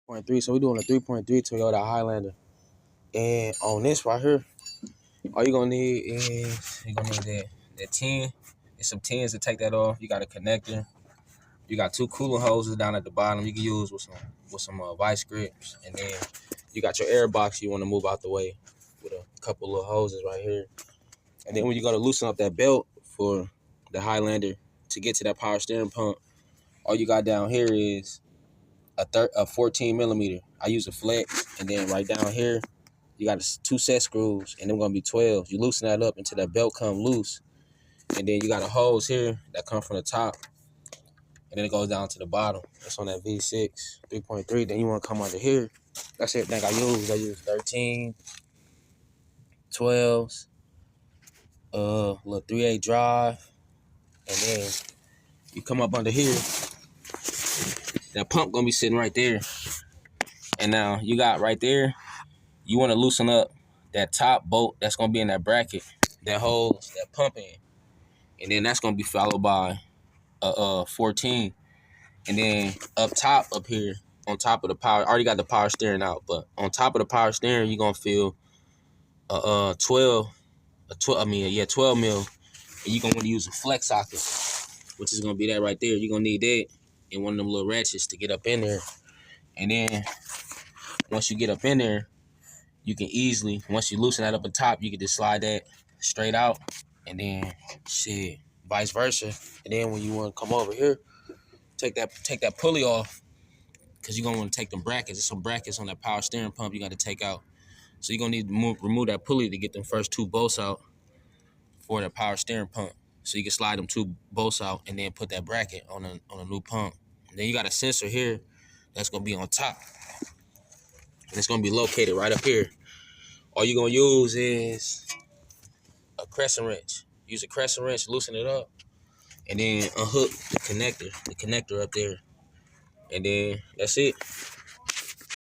3.3. So we're doing a 3.3 Toyota Highlander. And on this right here, all you're gonna need is that 10. It's some 10s to take that off. You got a connector. You got two cooling hoses down at the bottom you can use with some vice grips. And then you got your air box you want to move out the way with a couple of hoses right here. And then when you go to loosen up that belt for the Highlander to get to that power steering pump, all you got down here is a 14 millimeter. I use a flex, and then right down here, you got two set screws, and they're gonna be 12. You loosen that up until that belt come loose, and then you got a hose here that come from the top, and then it goes down to the bottom. That's on that V6 3.3. Then you want to come under here. That's everything I use. I use 13, 12s, little 3/8 drive, and then you come up under here. That pump gonna be sitting right there, and now you got right there. You want to loosen up that top bolt that's gonna be in that bracket that holds that pump in, and then that's gonna be followed by a 14, and then up top up here on top of the power. I already got the power steering out, but on top of the power steering, you're gonna feel a 12 mil, and you're gonna want to use a flex socket, which is gonna be that right there. You're gonna need that and one of them little ratchets to get up in there, and then once you get up in there, you can easily, once you loosen that up at top, you can just slide that straight out, and then shit, vice versa. And then when you want to come over here, take that pulley off, because you're gonna want to take them brackets. There's some brackets on that power steering pump you got to take out. So you're gonna need to remove that pulley to get them first two bolts out for the power steering pump. So you can slide them two bolts out and then put that bracket on a new pump. And then you got a sensor here that's gonna be on top, and it's gonna be located right up here. All you're gonna use is a crescent wrench. Use a crescent wrench, loosen it up, and then unhook the connector up there. And then that's it.